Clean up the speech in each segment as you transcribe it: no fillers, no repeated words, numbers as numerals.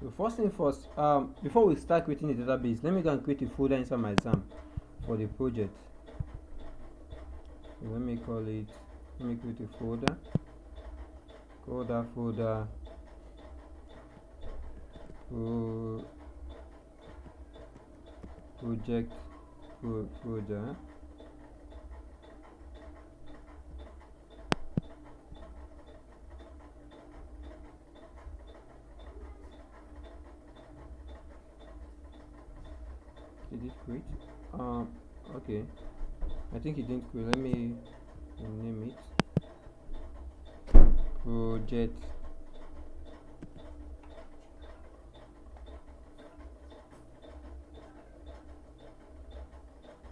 So first thing first, before we start creating the database, let me go and create a folder inside my exam for the project. So let me call it, let me create a folder, call that folder project folder. Did it create? Okay, I think it didn't create. Let me name it project.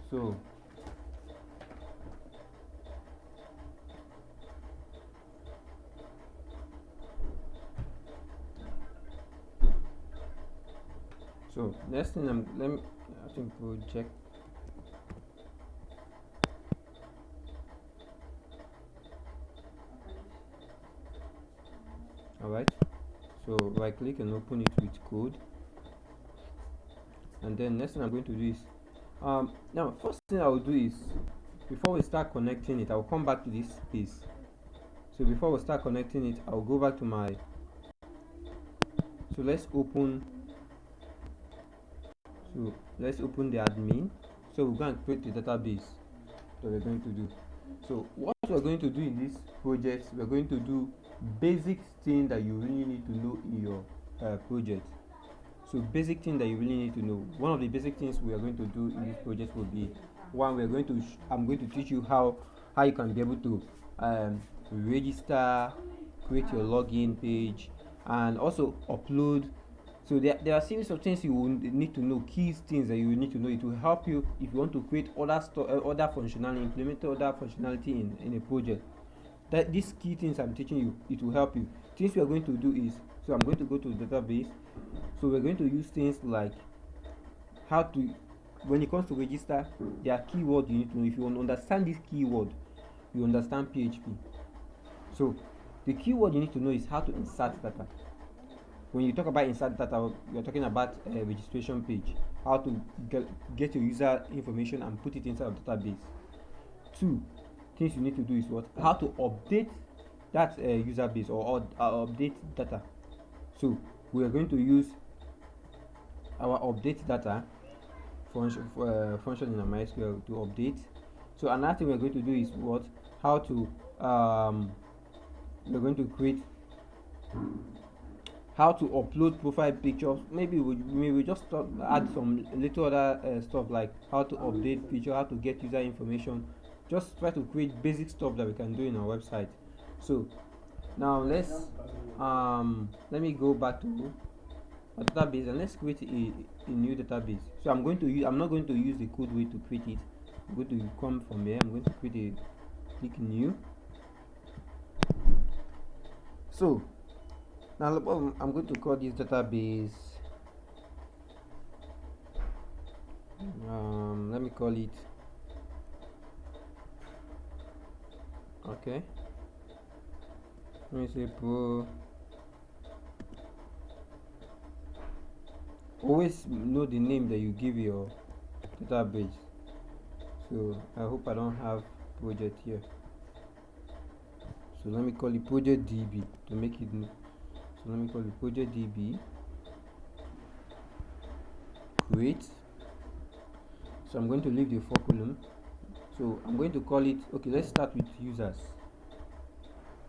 So next thing let me, I think project. Alright, so right click and open it with code, and then next thing I'm going to do is now first thing I will do is, before we start connecting it, I'll come back to this space. So before we start connecting it, I'll go back to my, so let's open the admin. So we're going to create the database that we're going to do. So what we're going to do in this project, we're going to do basic thing that you really need to know in your project. So basic thing that you really need to know. One of the basic things we are going to do in this project will be, one, we're going to I'm going to teach you how you can be able to register, create your login page, and also upload. So there are series of things you will need to know, key things that you will need to know. It will help you if you want to create other functionality, implement other functionality in a project. That these key things I'm teaching you, it will help you. Things we are going to do is, so I'm going to go to the database. So we're going to use things like how to, when it comes to register, there are keywords you need to know. If you want to understand this keyword, you understand PHP. So the keyword you need to know is how to insert data. When you talk about insert data, you're talking about a registration page, how to get your user information and put it inside of database. Two things you need to do is what? How to update that user base, or update data. So we are going to use our update data function in our MySQL to update. So another thing we're going to do is what? How to we're going to create, how to upload profile pictures. Maybe we just add some little other stuff like how to update picture, how to get user information. Just try to create basic stuff that we can do in our website. So now let me go back to a database and let's create a new database. So I'm not going to use the code way to create it. I'm going to come from here. I'm going to create click new. So now I'm going to call this database, let me call it, okay, let me say pro. Always know the name that you give your database. So I hope I don't have project here. So let me call it project DB to make it new. So let me call it project DB. Create. So I'm going to leave the for column. So I'm going to call it, okay, let's start with users.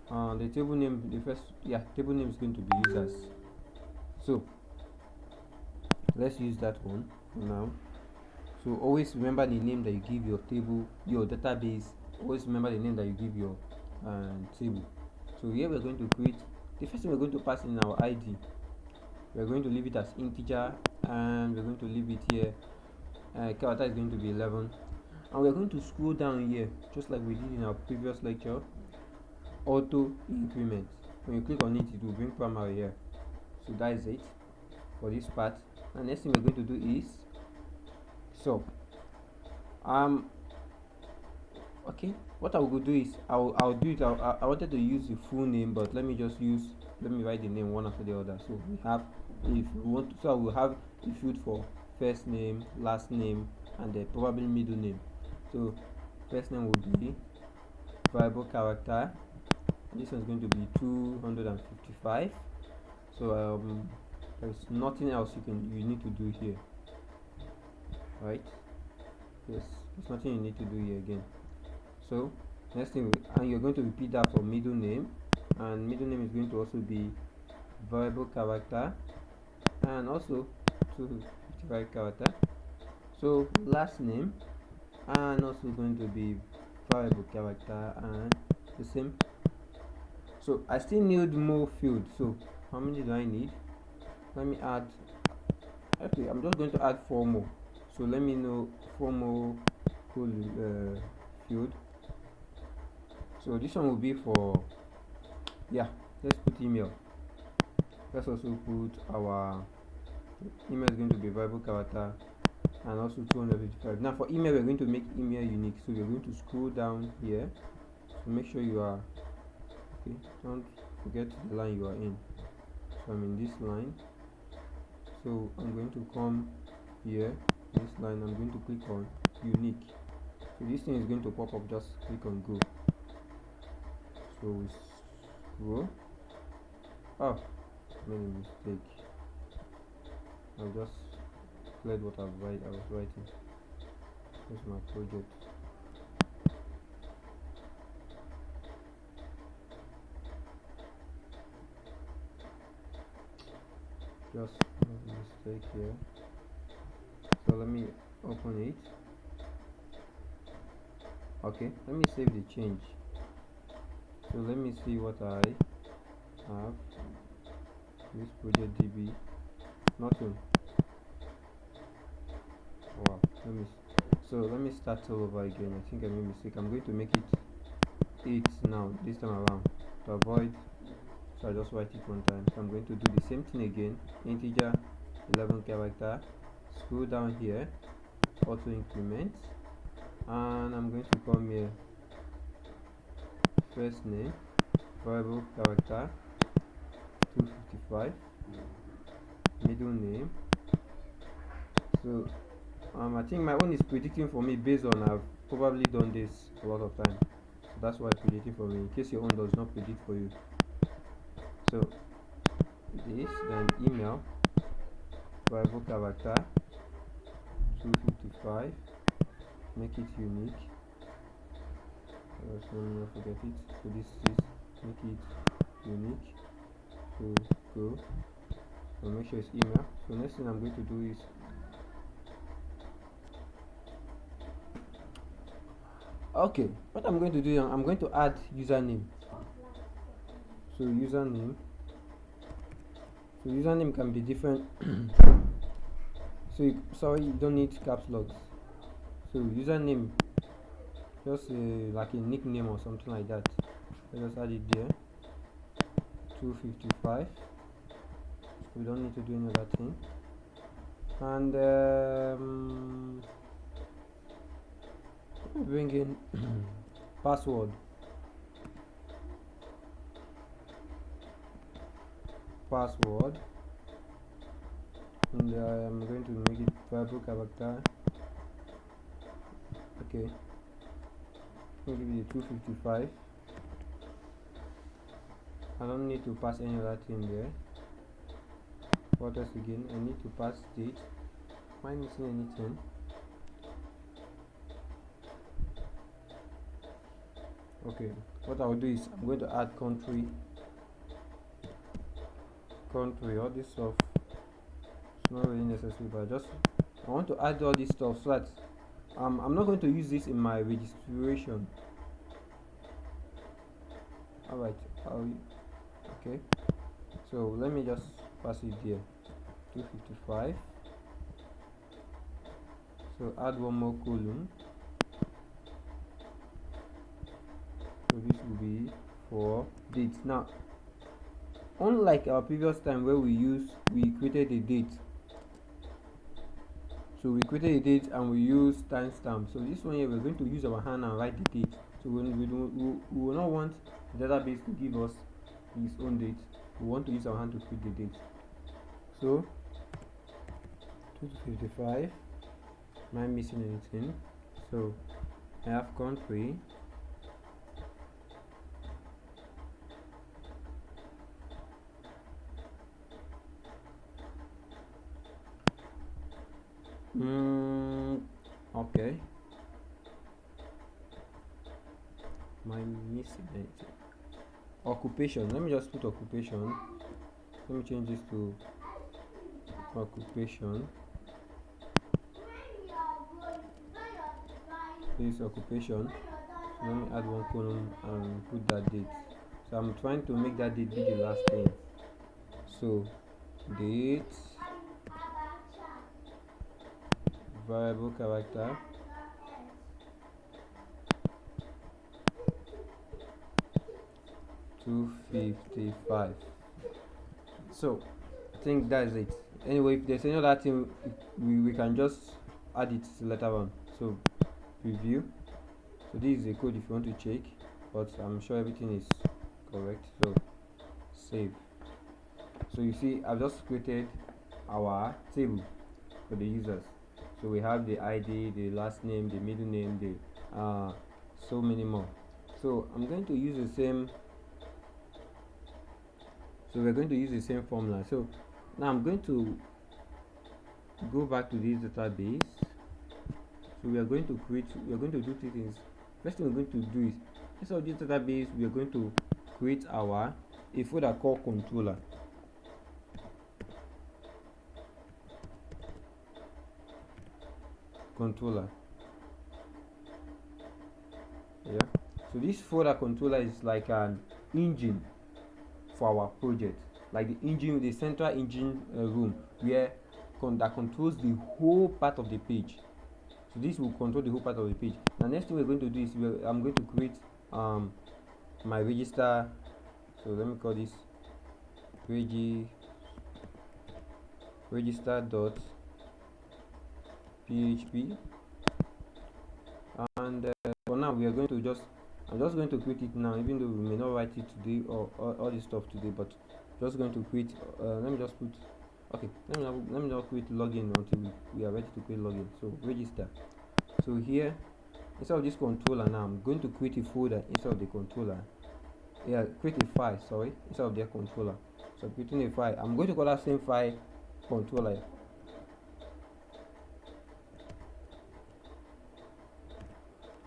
The table name, table name is going to be users. So let's use that one for now. So always remember the name that you give your table, your database. Always remember the name that you give your table. So here we're going to create, the first thing we're going to pass in our ID. We're going to leave it as integer, and we're going to leave it here. Character is going to be 11, and we're going to scroll down here just like we did in our previous lecture. Auto increment. When you click on it, it will bring primary here. So that is it for this part. And next thing we're going to do is, so okay, what I will do is I'll do it. I wanted to use the full name, but let me write the name one after the other. So we have if we want to, so we'll have a field for first name, last name, and probably middle name. So first name will be variable character. This one is going to be 255. So there's nothing else you need to do here, right? Yes, there's nothing you need to do here again. So next thing, and you're going to repeat that for middle name, and middle name is going to also be variable character and also 255 character. So last name and also going to be variable character and the same. So I still need more fields. So how many do I need? Let me add. Okay, I'm just going to add 4 more. So let me know 4 more field. So this one will be for, yeah, let's put email. Let's also put our email is going to be variable character and also 255. Now for email, we're going to make email unique. So we're going to scroll down here. So make sure you are okay. Don't forget the line you are in. So I'm in this line. So I'm going to come here, this line. I'm going to click on unique. So this thing is going to pop up. Just click on go. So we scroll. Oh, made a mistake. I've just cleared what I was writing. Here's my project. Just made a mistake here. So let me open it. Okay, let me save the change. So let me see what I have. This project DB. Nothing. Wow. Let me start all over again. I think I made a mistake. I'm going to make it 8 now, this time around, to avoid. So I just write it one time. So I'm going to do the same thing again. Integer 11 character. Scroll down here. Auto increment. And I'm going to come here. First name. Variable character 255. Middle name. So I think my own is predicting for me based on I've probably done this a lot of time. So that's why it's predicting for me, in case your own does not predict for you. So this, then email, variable character 255, make it unique. So let me not forget it. So this is make it unique. So go. So make sure it's email. So next thing I'm going to do is okay, what I'm going to do, I'm going to add username. So username can be different. Sorry, you don't need caps locks. So username, just like a nickname or something like that. Let's just add it there. 255. We don't need to do any other thing. And bring in password. And I'm going to make it variable character. Okay, I'll give it 255. I don't need to pass any other thing there. What else again? I need to pass date. Am I missing anything? Okay, what I'll do is I'm going to add country. All this stuff, it's not really necessary, but I want to add all this stuff so that I'm not going to use this in my registration. Alright, okay, so let me just pass it there. 255. So add one more column. So this will be for date. Now, unlike our previous time where we created a date. So we created a date and we use timestamp. So this one here, we're going to use our hand and write the date. So we will not want the database to give us its own date. We want to use our hand to create the date. So 255. Am I missing anything? So I have country. Okay. Am I missing anything? Occupation. Let me just put occupation. Let me change this to occupation. This is occupation. So let me add one column and put that date. So I'm trying to make that date be the last thing. So date, variable character, $255. So I think that's it. Anyway, if there's any other thing, we can just add it later on. So preview. So this is the code if you want to check, but I'm sure everything is correct. So save. So you see I've just created our table for the users. So we have the ID, the last name, the middle name, the so many more. So I'm going to use the same. So we're going to use the same formula. So now I'm going to go back to this database. So we are going to do two things. First thing we're going to do is, instead of this database, we are going to create a folder called controller. Yeah. So this folder controller is like an engine for our project, like the engine, the central engine room where that controls the whole part of the page. So this will control the whole part of the page. Now next thing we're going to do is I'm going to create my register. So let me call this register.php, and for now we are going to I'm just going to create it now, even though we may not write it today or all this stuff today, but just going to create let me just put, okay, let me not create login until we are ready to create login. So register. So here, instead of this controller, now I'm going to create a folder instead of the controller. Yeah, create a file, sorry, instead of their controller. So creating a file, I'm going to call that same file controller.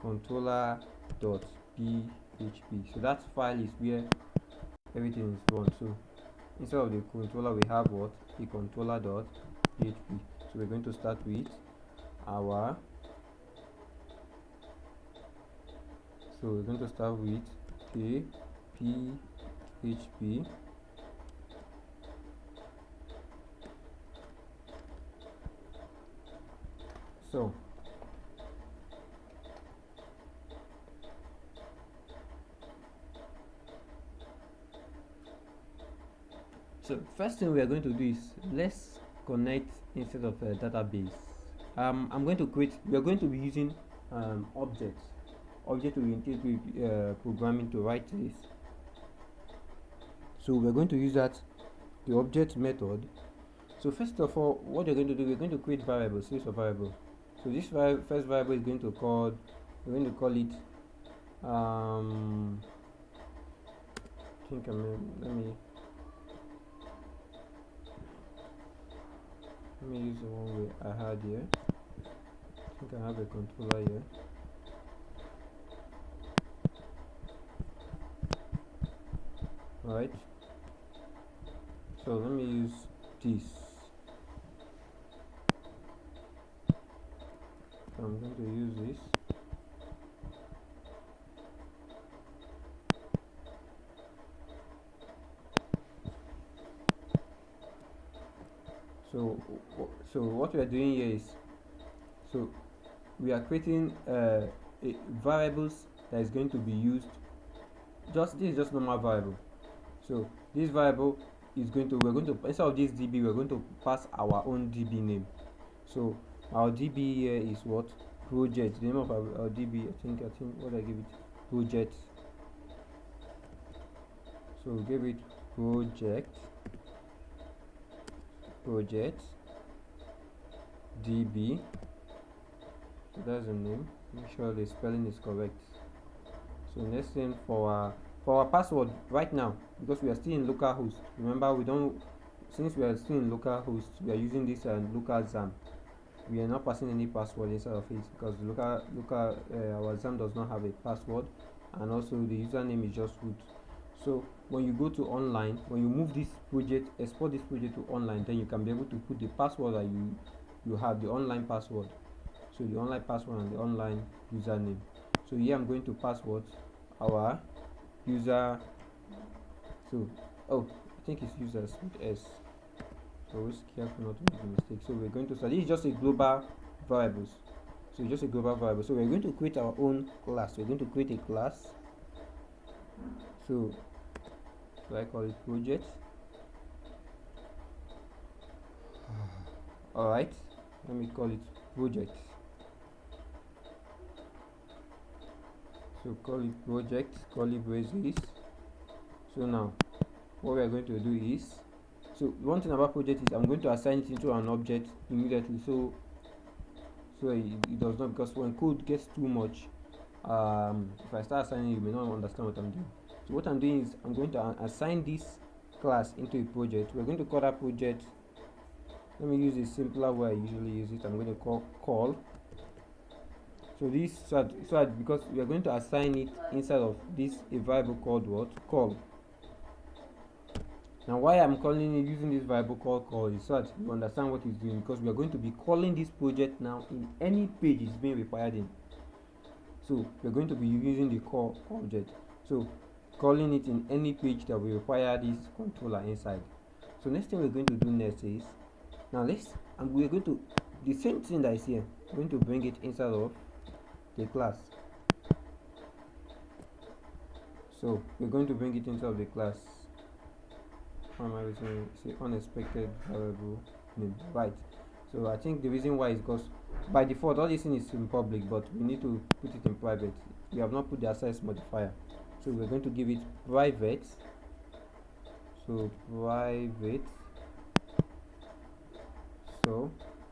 Controller.php. So that file is where everything is run. So instead of the controller, we have what? The controller.php. So we're going to start with our. So we're going to start with php. So first thing we are going to do is let's connect instead of a database. I'm going to create. We are going to be using object-oriented programming to write this. So we're going to use the object method. So first of all, what we're going to do, we're going to create variables, series of variables. So this first variable is going to call. We're going to call it. I think let me use the one I had here. I think I have a controller here. Alright. So let me use this. So I'm going to use this. So what we are doing here is, so we are creating variables that is going to be used. This is just normal variable. So this variable is we're going to, instead of this db, we're going to pass our own db name. So our db here is what? Project. The name of our db, I think what I give it, project. So we give it project. project db. So that's the name. Make sure the spelling is correct. So next thing for our password right now, because we are still in localhost. Remember, we don't, since we are still in localhost, we are using this local XAMPP. We are not passing any password inside of it because the local our XAMPP does not have a password, and also the username is just root. So when you go to online, when you move this project, export this project to online, then you can be able to put the password that you have, the online password. So the online password and the online username. So here I'm going to password our user. So I think it's users with S. So always careful not to make a mistake. So we're going to start. This is just a global variables. So just a global variable. So we're going to create our own class. We're going to create a class. So I call it project. Alright, let me call it project. So call it project, curly braces. So now what we are going to do is, so one thing about project is I'm going to assign it into an object immediately, so it does not, because when code gets too much, if I start assigning, you may not understand what I'm doing. So what I'm doing is I'm going to assign this class into a project. We're going to call that project, let me use a simpler way I usually use it. I'm going to call. So this because we are going to assign it inside of this a variable called what? Call. Now why I'm calling it using this variable called call is so that you understand what it's doing, because we are going to be calling this project now in any page it's being required in. So we're going to be using the call object. So calling it in any page that we require this controller inside. So next thing we're going to do next is, now we're going to, the same thing that is here, we're going to bring it inside of the class. So we're going to bring it inside the class. Say unexpected variable name, right? So I think the reason why is because by default all this thing is in public, but we need to put it in private. We have not put the access modifier, so we're going to give it private. So private. So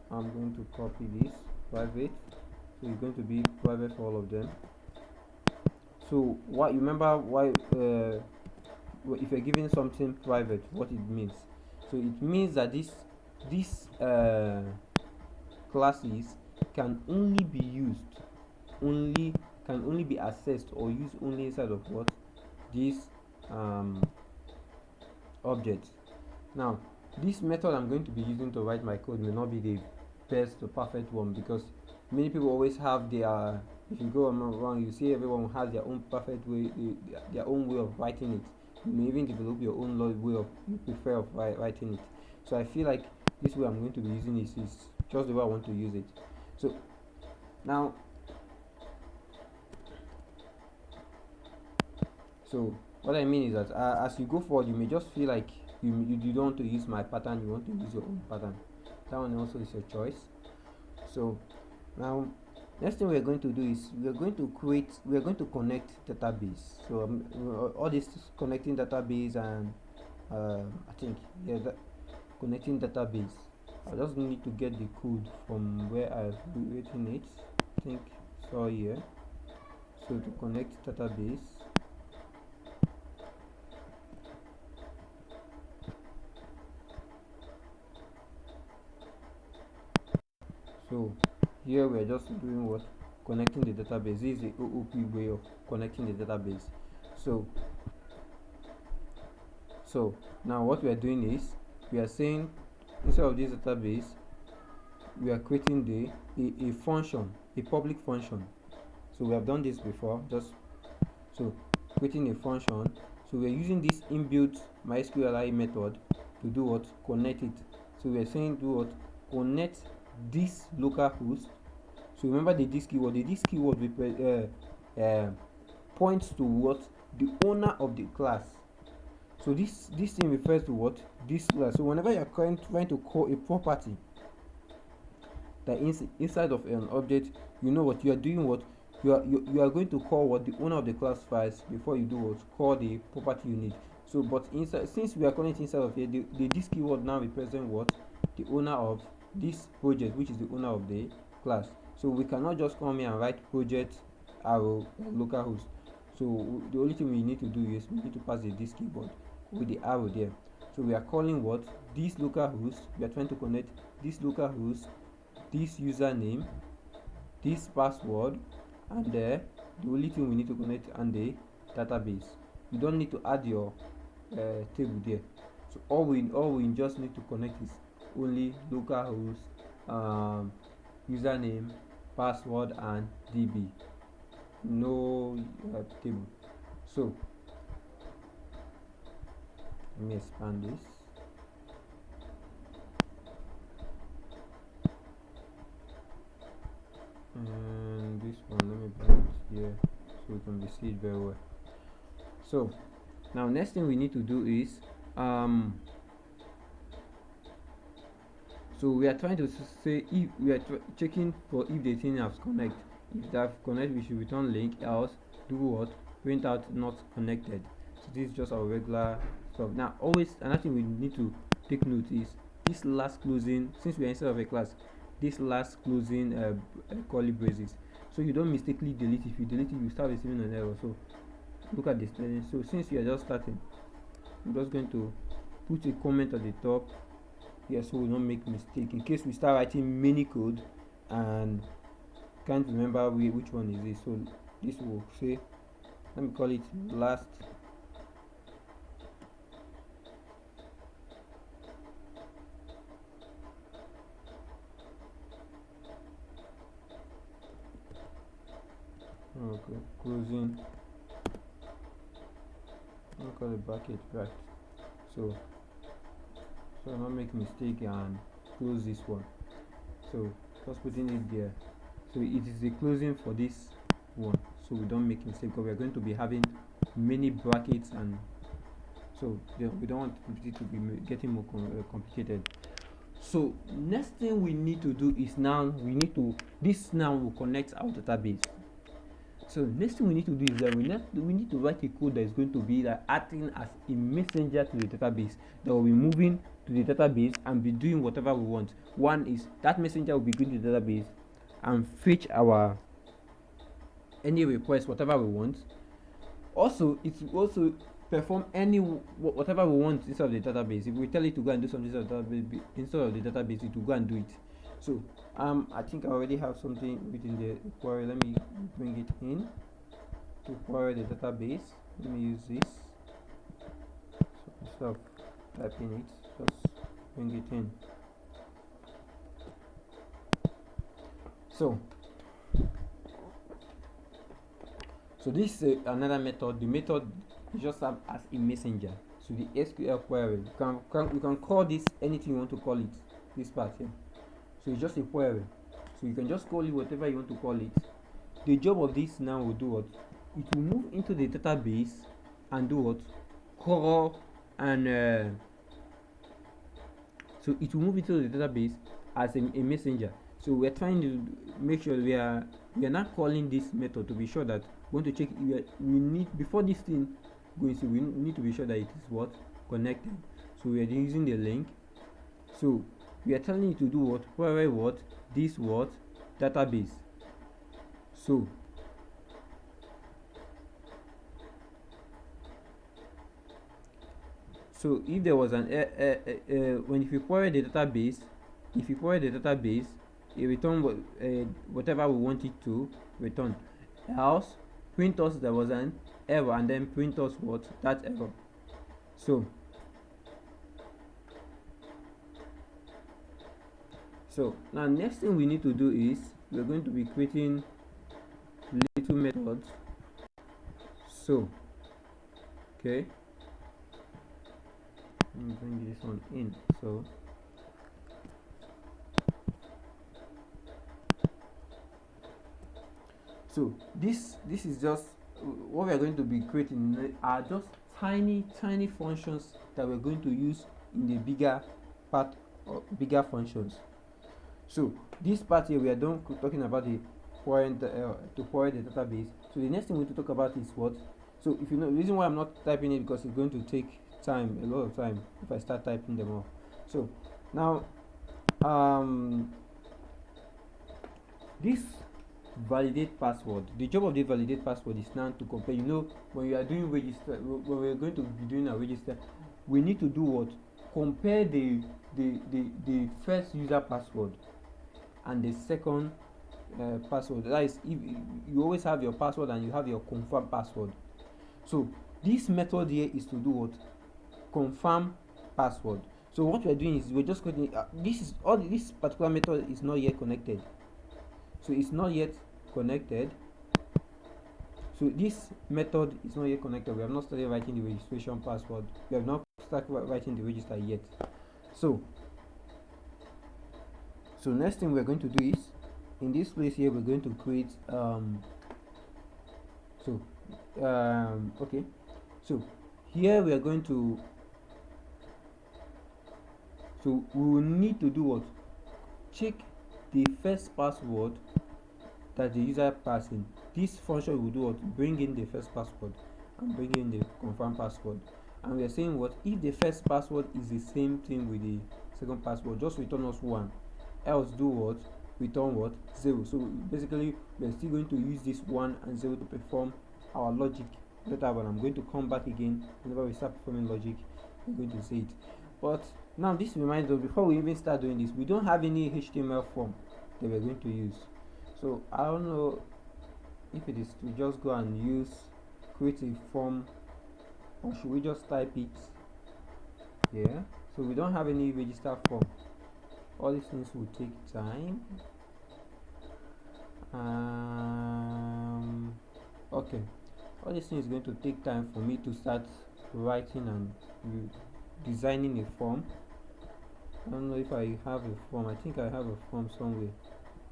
I'm going to copy this private. So it's going to be private for all of them. So what you remember why if you're giving something private, what it means? So it means that these classes can only be used, can only be accessed or used only inside of what? This object. Now this method I'm going to be using to write my code may not be the best or perfect one, because many people always have their, if you go around you see everyone has their own perfect way, their own way of writing it. You may even develop your own way of you prefer of writing it. So I feel like this way I'm going to be using is just the way I want to use it. So now, so what I mean is that as you go forward, you may just feel like you don't want to use my pattern, you want to use your own pattern. That one also is your choice. So now next thing we're going to do is we're going to connect database. So all this connecting database and I think connecting database, I just need to get the code from where I've written it. I think so here. So to connect database, so here we're just doing what? Connecting the database. This is the OOP way of connecting the database. So now what we are doing is we are saying instead of this database we are creating a function, a public function. So we have done this before, just so creating a function. So we are using this inbuilt MySQLi method to do what? Connect it. So we are saying do what? Connect this local host. So remember the this keyword. The this keyword points to what? The owner of the class. So this thing refers to what? This class. So whenever you are trying to call a property that inside of an object, you know what you are doing. What you are going to call what? The owner of the class first before you do what? Call the property you need. So but inside, since we are calling it inside of here, the this keyword now represent what? the owner of this project, which is the owner of the class. So we cannot just come here and write project arrow localhost. So the only thing we need to do is we need to pass this keyboard with the arrow there. So we are calling what this localhost. We are trying to connect this localhost, this username, this password, and the only thing we need to connect and the database. You don't need to add your table there. So all we just need to connect is only localhost, username, password, and db. No table. So let me expand this. And this one, let me bring it here so we can see it very well. So now next thing we need to do is so we are trying to say if we are checking for if the thing has connect. If they have connect, we should return link, else do what? Print out not connected. So this is just our regular stuff. Now always another thing we need to take note is this last closing, since we are inside of a class, this last closing curly braces, so you don't mistakenly delete. If you delete it, you start receiving an error. So look at this. So since you are just starting, I'm just going to put a comment at the top here so we don't make mistake in case we start writing many code and can't remember which one is this. So this will say, let me call it last closing. I'll call it bracket, right? So not make mistake and close this one. So just putting it there. So it is the closing for this one, so we don't make mistake, because we are going to be having many brackets, and so we don't want it to be getting more complicated. So next thing we need to do is now this now will connect our database. So next thing we need to do is that we need to write a code that is going to be like acting as a messenger to the database, that will be moving to the database and be doing whatever we want. One is that messenger will be going to the database and fetch our any request, whatever we want. Also, it will also perform whatever we want inside of the database. If we tell it to go and do something inside of the database, it will go and do it. So I think I already have something within the query. Let me bring it in to query the database. Let me use this. So instead of typing it, just bring it in. So this is another method. The method is just serve as a messenger. So the SQL query, you can call this anything you want to call it. This part here. So it's just a query. So you can just call it whatever you want to call it. The job of this now will do what? It will move into the database and do what? Call and so it will move into the database as a messenger. So we're trying to make sure we are not calling this method to be sure that we want to check. We need, before this thing goes, we need to be sure that it is what? Connected. So we are using the link. So we are telling it to do what? Query what? This what? Database. So if there was an if you query the database, it return whatever we want it to return. Else print us there was an error, and then print us what? That error. So now next thing we need to do is we're going to be creating little methods. So okay, let me bring this one in. So this is just what we are going to be creating are just tiny functions that we're going to use in the bigger part or bigger functions. So this part here we are done talking about the to query the database. So the next thing we need to talk about is what? So if you know the reason why I'm not typing it, because it's going to take time, a lot of time, if I start typing them off. So now um this validate password, the job of the validate password is now to compare. When you are doing register, when we are going to be doing a register, we need to do what? Compare the first user password and the second password. That is, if you always have your password and you have your confirm password. So this method here is to do what? Confirm password. So what we're doing is we're just creating this particular method is not yet connected. So it's not yet connected. So this method is not yet connected. We have not started writing the registration password. We have not started writing the register yet. So next thing we're going to do is, in this place here, we're going to create okay. So here we are going to, so we will need to do what? Check the first password that the user passing. This function will do what? Bring in the first password and bring in the confirm password. And we are saying what? If the first password is the same thing with the second password, just return us 1. Else do what? Return what? 0. So basically we are still going to use this 1 and 0 to perform our logic. Later when I'm going to come back again, whenever we start performing logic, we're going to see it. But now this reminds us, before we even start doing this, we don't have any HTML form that we're going to use. So I don't know if it is to just go and create a form, or should we just type it here? So we don't have any register form. All these things will take time. Okay, all these things is going to take time for me to start writing and designing a form. I don't know if I have a form. I think I have a form somewhere.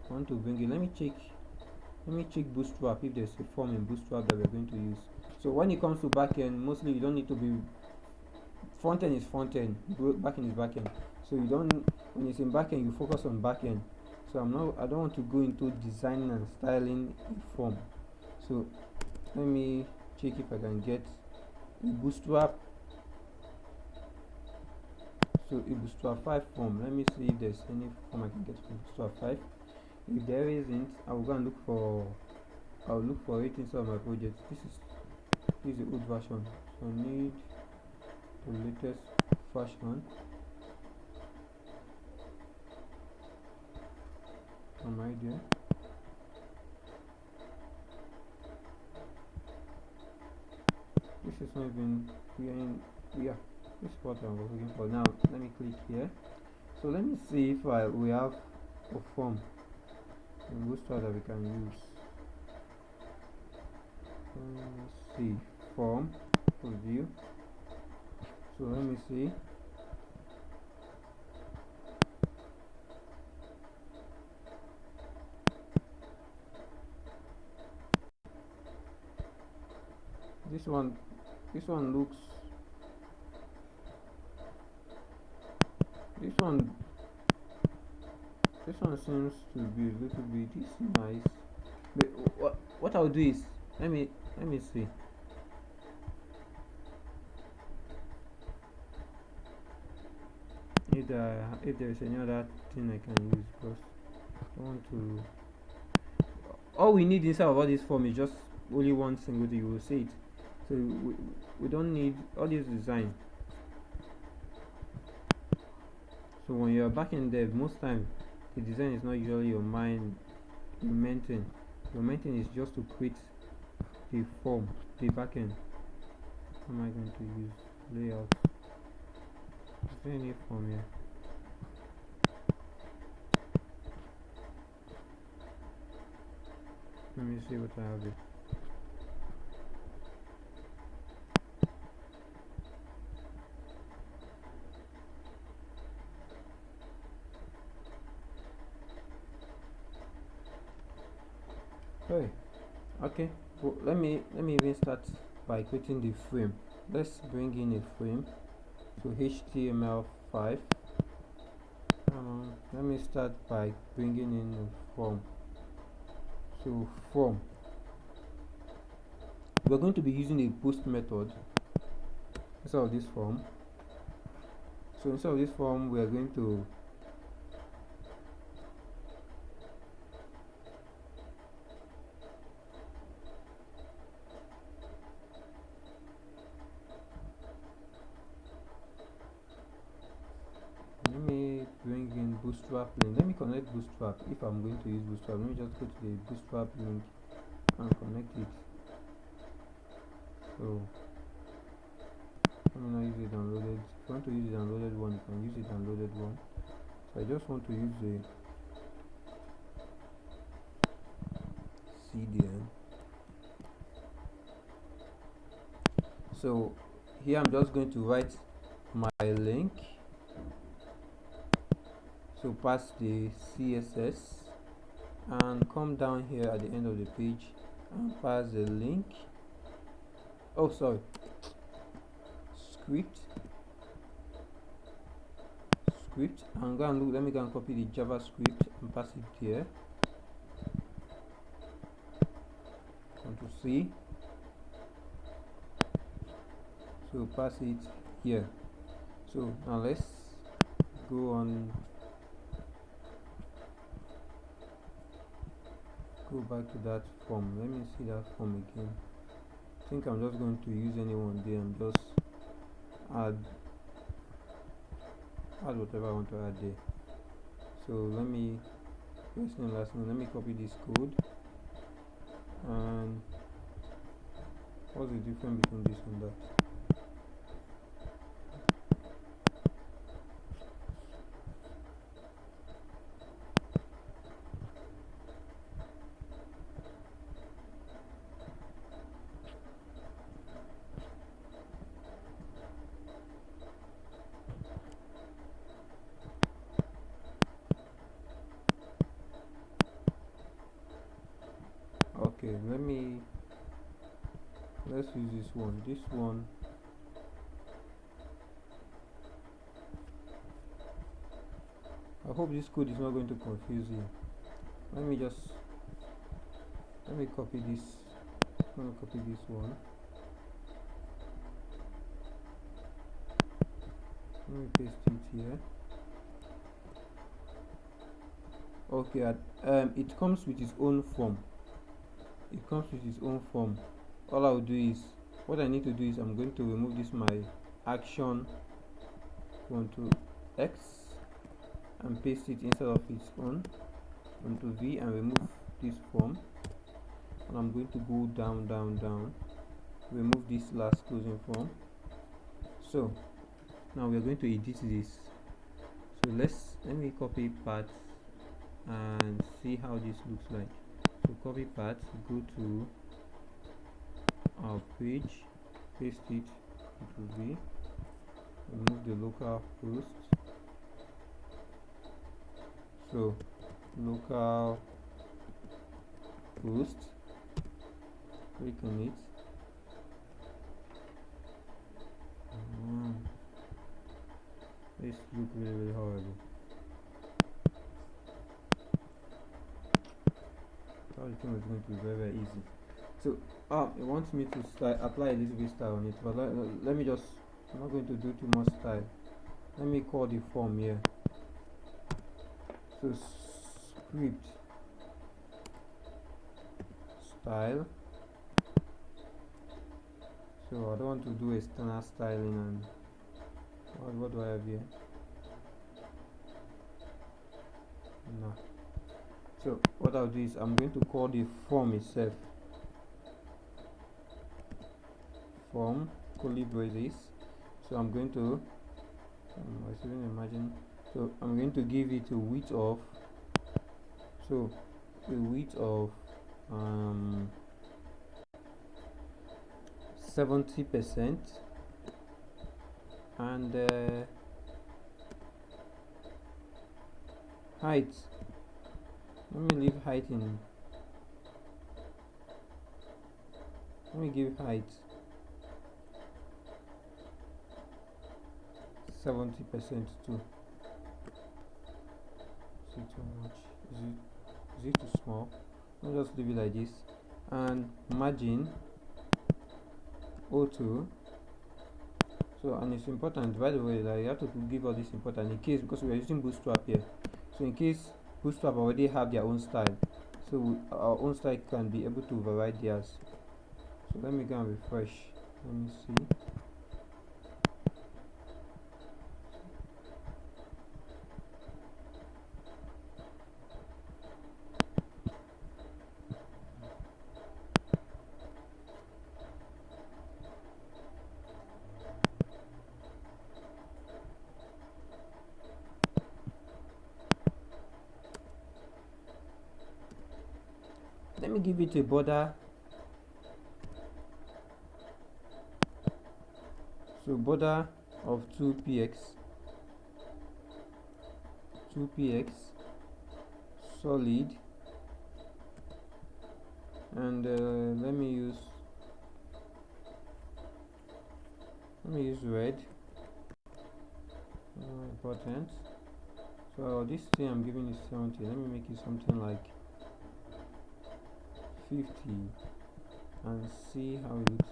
I want to bring it. Let me check Bootstrap if there's a form in Bootstrap that we're going to use. So when it comes to backend, mostly you don't need to be, front end is front end, backend is backend. So you don't, when it's in backend, you focus on backend. So I don't want to go into designing and styling a form. So let me check if I can get a Bootstrap. So a Bootstrap 5 form. Let me see if there's any form I can get from Bootstrap 5. If there isn't, I'll go and look for it inside my project. This is the old version, so I need the latest version. Am I there? This is not even yeah, this is what I was looking for. Now let me click here. So let me see if we have a form in Bootstrap that we can use. Let's see, form view. So let me see. This one looks, this one seems to be a little bit, this is nice. But what I'll do is, let me see. If there is any other thing I can use, because I want to. All we need inside of all this form is just only one single thing. You will see it. So we don't need all this design. So when you are back in dev, most time the design is not usually your main thing. Your main thing is just to create the form, the backend. What am I going to use? Layout. Is there any form here? Let me see what I have here. Hey, okay. Well, let me even start by creating the frame. Let's bring in a frame. So HTML5. Let me start by bringing in a form. So form. We're going to be using a post method instead of this form. So instead of this form, we are going to bootstrap link. Let me connect bootstrap. If I'm going to use bootstrap, let me just go to the bootstrap link and connect it. So let me not use it downloaded. If you want to use the downloaded one, you can use the downloaded one. So I just want to use the CDN. So here I'm just going to write my link. So pass the CSS and come down here at the end of the page and pass the link. Oh, sorry, script, and go and look. Let me go and copy the JavaScript and pass it here. Control C. So pass it here. So now let's go on, go back to that form. Let me see that form again. I think I'm just going to use anyone there and just add whatever I want to add there. So let me first name, last name. Let me copy this code. And what's the difference between this and that? Okay, let's use this one. I hope this code is not going to confuse you. Let me copy this. I'm going to copy this one. Let me paste it here. Okay, it comes with its own form. All I will do is, what I need to do is, I'm going to remove this my action, Ctrl X, and paste it instead of its own, Ctrl V, and remove this form. And I'm going to go down, remove this last closing form. So now we are going to edit this. So let me copy part and see how this looks like. So copy part, go to our page, paste it, Ctrl V, remove the local host. So local host, click on it. This looks really horrible. I thought it was going to be very easy. So it wants me to apply a little bit style on it, but let me just, I'm not going to do too much style. Let me call the form here. So script style. So I don't want to do external styling, and what do I have here? No. So what I'll do is, I'm going to call the form itself form curly braces. So I'm going to imagine. So I'm going to give it a width of 70%, and height, let me leave height in, let me give height 70% too. Is it too much? Is it too small? I'll just leave it like this. And margin O2. So, and it's important, by the way, that you have to give all this important in case, because we are using Bootstrap here. So in case Bootstrap already have their own style, so our own style can be able to vary theirs. So let me go and refresh. Let me see. let me give it a border. So border of 2px solid, and let me use red. Important. So this thing I'm giving is 70. Let me make it something like 50 and see how it looks.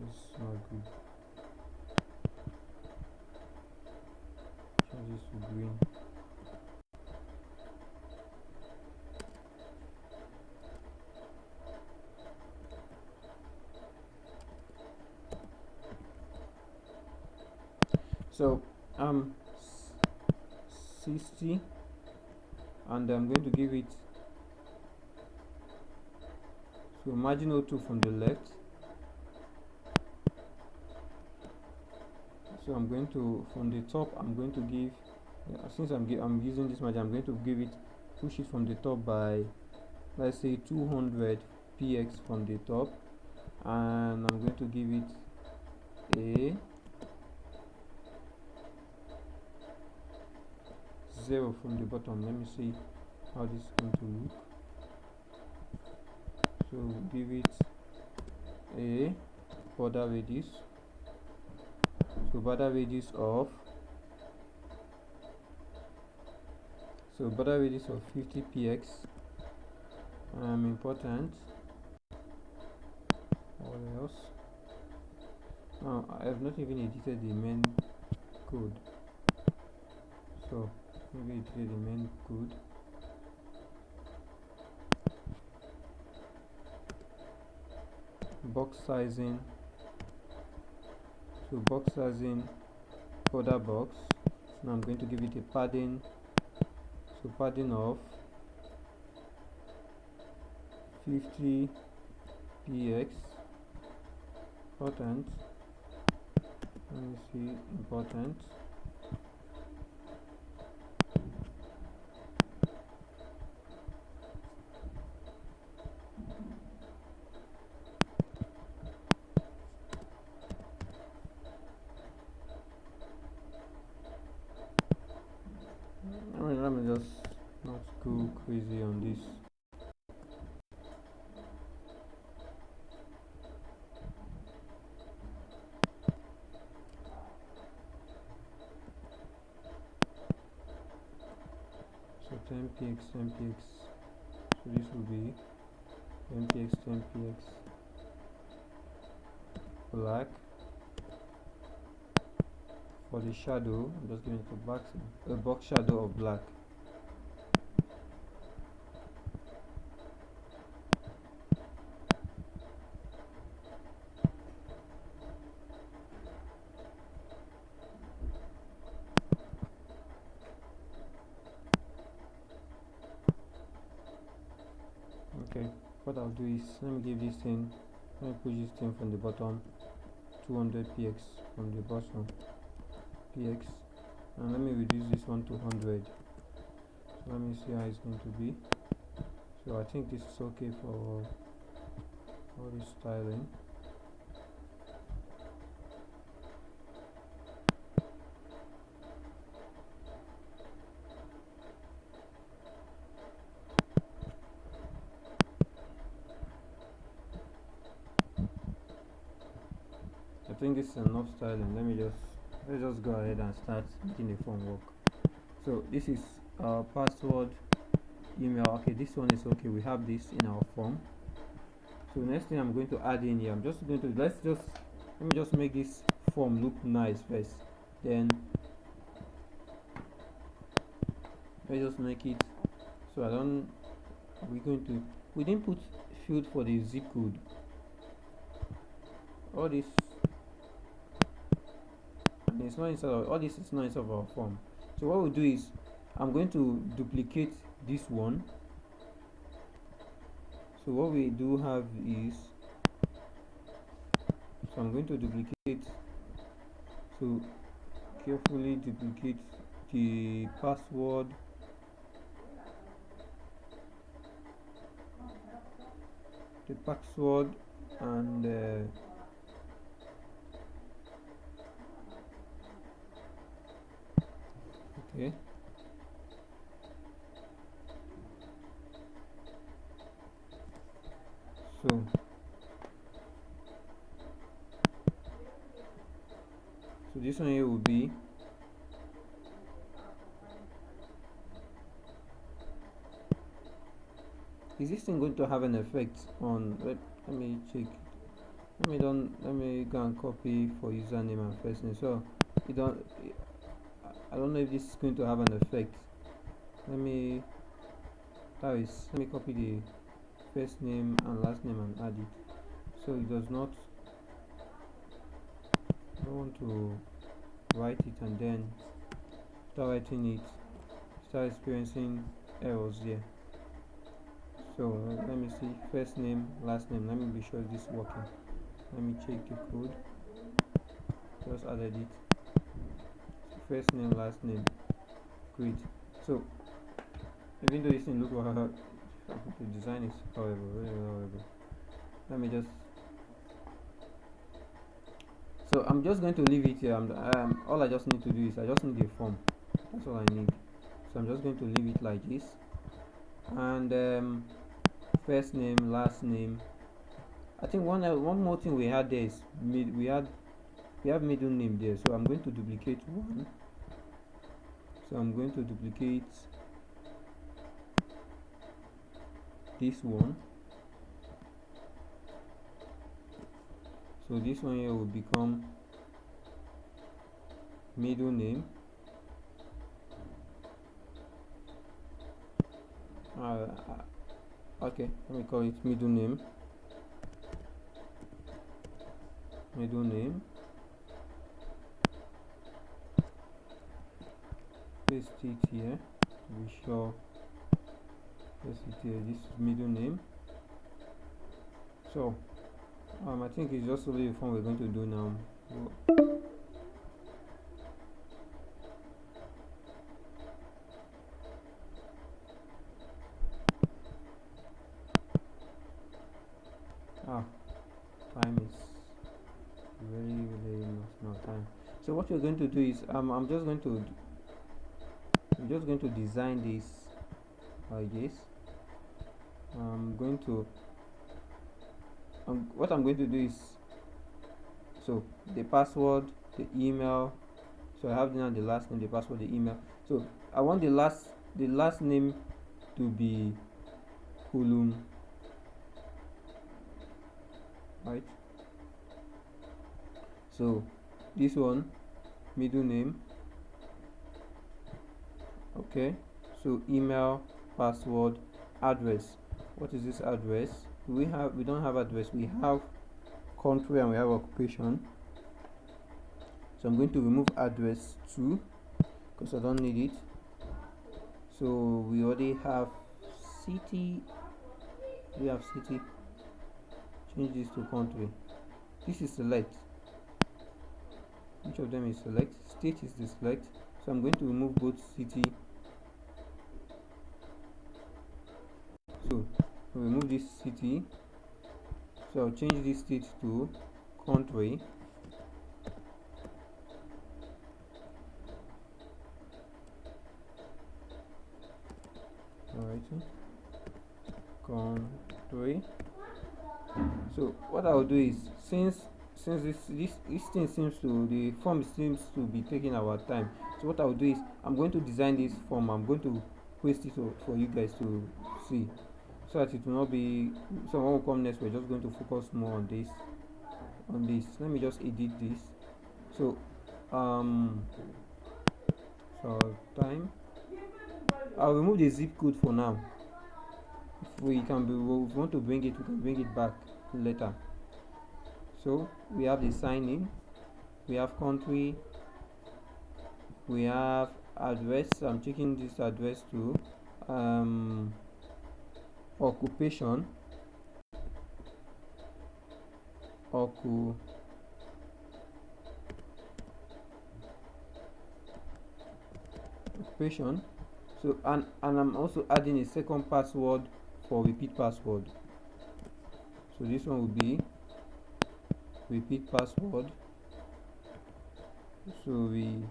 It's not good. Change this to green. So 60, and I'm going to give it, so margin 02 from the left. So I'm going to, from the top, I'm going to give, since I'm using this margin, I'm going to give it, push it from the top by, let's say 200 px from the top, and I'm going to give it a 0 from the bottom. Let me see how this is going to look. So give it a border radius, so border radius of, border radius of 50 px. Important. What else? Now I have not even edited the main code, so maybe edit the main code. Box sizing, so box sizing border box. Now I'm going to give it a padding, so padding of 50 px. Important. Let me see, important. Let me just not go crazy on this. So 10px, 10px. So this will be 10px, 10px black. For the shadow, I'm just giving it a box shadow of black. Okay, what I'll do is, let me give this thing, let me push this thing from the bottom, 200 px from the bottom px, and let me reduce this one to 100. So let me see how it's going to be. So I think this is okay for all this styling. I think this is enough styling. Let's just go ahead and start making the form work. So this is our password, email. Okay, this one is okay. We have this in our form. So next thing I'm going to add in here, I'm just going to, let me just make this form look nice first. Then let's just make it so we didn't put field for the zip code. All this, and it's not inside of, all this is not inside of our form. So what we'll do is, I'm going to duplicate this one. So what we do have is, so I'm going to duplicate, so carefully duplicate the password the password and okay. So this one here will be is this thing going to have an effect on let me check. Let me go and copy for username and first name. So you don't I don't know if this is going to have an effect. Let me let me copy the first name and last name and add it. So it does not I don't want to write it and then start writing it start experiencing errors here. So let me see first name last name. Let me be sure this is working. Let me check the code. Just added it. So first name last name. Great. So even though this thing look like the design is horrible, really horrible. Let me just so I'm just going to leave it here. All I just need to do is I just need a form. That's all I need. So I'm just going to leave it like this. And first name last name. I think one more thing we had there is we have middle name there, so I'm going to duplicate one. So I'm going to duplicate this one. So this one here will become middle name. Okay, let me call it middle name. Middle name. Paste it here to be sure. Paste it here. This is middle name. So I think it's just only the form we're going to do now. Time is really not time. So what we're going to do is I'm just going to design this like this. What I'm going to do is so the password, the email. So I have now the last name, the password, the email. So I want the last name to be Hulum, right? So this one middle name. Okay, so email, password, address. What is this address? We don't have address. We have country and we have occupation. So I'm going to remove address too because I don't need it. So we already have city. We have city. Change this to country. This is select. Each of them is select. State is the select. So I'm going to remove both city. So remove this city. So I'll change this state to country. Alright, country. So what I'll do is since this thing seems to the form seems to be taking our time. So what I'll do is I'm going to design this form. I'm going to paste it for you guys to see, so that it will not be someone will come next. We're just going to focus more on this. Let me just edit this. So so time I'll remove the zip code for now. If we want to bring it, we can bring it back later. So we have the sign in, we have country, we have address. I'm checking this address to occupation, occupation. So and I'm also adding a second password for repeat password. So this one will be repeat password. So we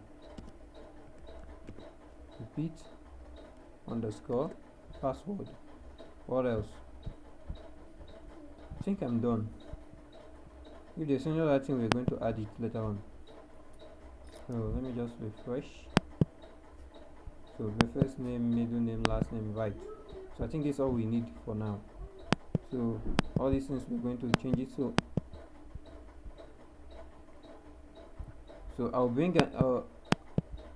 repeat underscore password. What else? I think I'm done. If there's any other thing, we're going to add it later on. So let me just refresh. So the first name, middle name, last name, right. So I think this is all we need for now. So all these things we're going to change it. So I'll bring an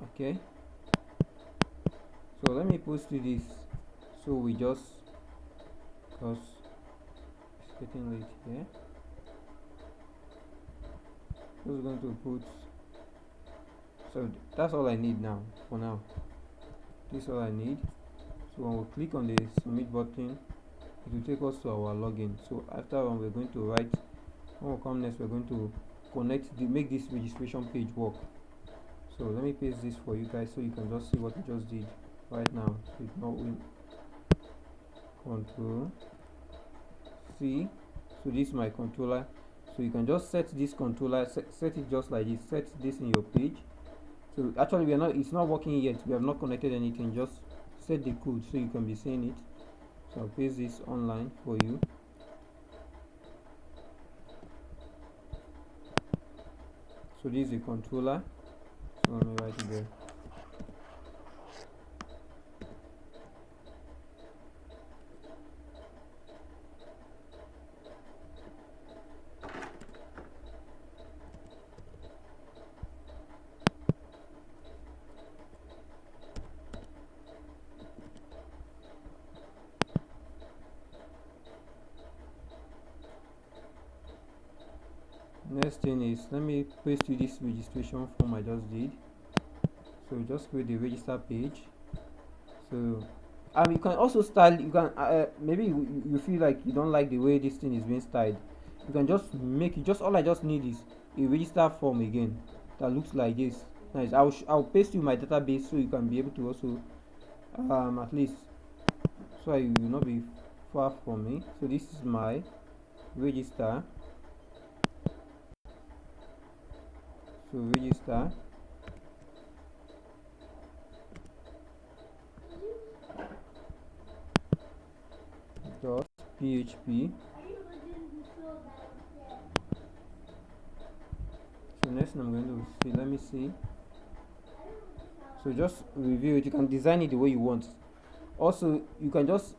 okay. So let me post to this. So we just, because it's getting late here. Just going to put. So that's all I need now. For now, this is all I need. So when we click on the submit button, it will take us to our login. So after we're going to write. When we come next, we're going to make this registration page work. So let me paste this for you guys so you can just see what we just did right now. So it's not win Control C. So this is my controller. So you can just set this controller, set it just like this. Set this in your page. So actually we are not. It's not working yet. We have not connected anything. Just set the code so you can be seeing it. So I'll paste this online for you. So this is the controller. So let me write it there. Next thing is, let me paste you this registration form I just did. So just create the register page. So you can also style. You can maybe you feel like you don't like the way this thing is being styled. You can just make it. Just all I just need is a register form again that looks like this. Nice. I'll paste you my database so you can be able to also at least so you will not be far from me. So this is my register. So register dot PHP. So next I'm going to see, let me see. So just review it. You can design it the way you want. Also you can just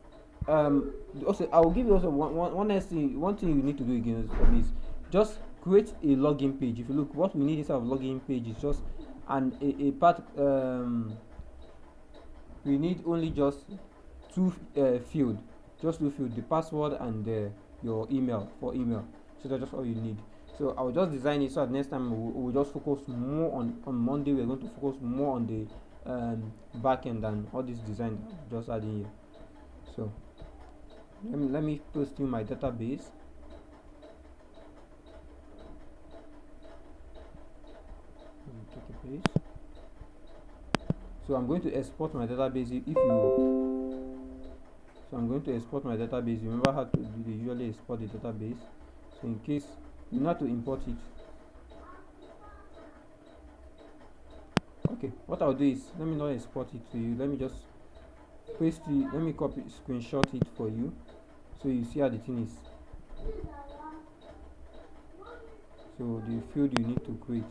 also I will give you also one thing you need to do again for me is just create a login page. If you look, what we need inside of login page is just a part. We need only just two field, the password and your email for email. So that's just all you need. So I will just design it so that next time we'll just focus more on Monday. We're going to focus more on the back end and all this design just adding here. So let me post in my database. So I'm going to export my database. So I'm going to export my database. Remember how to usually export the database. So in case you know how to import it. Okay, what I'll do is let me not export it to you. Let me just paste it. Let me copy, screenshot it for you, so you see how the thing is. So the field you need to create.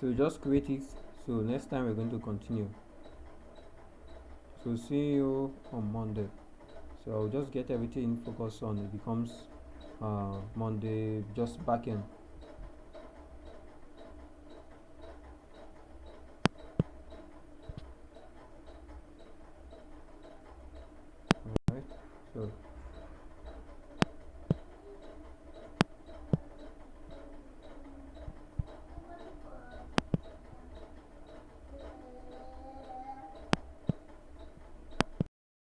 So just create it. So next time we're going to continue. So see you on Monday. So I'll just get everything focused on. It becomes Monday just back end.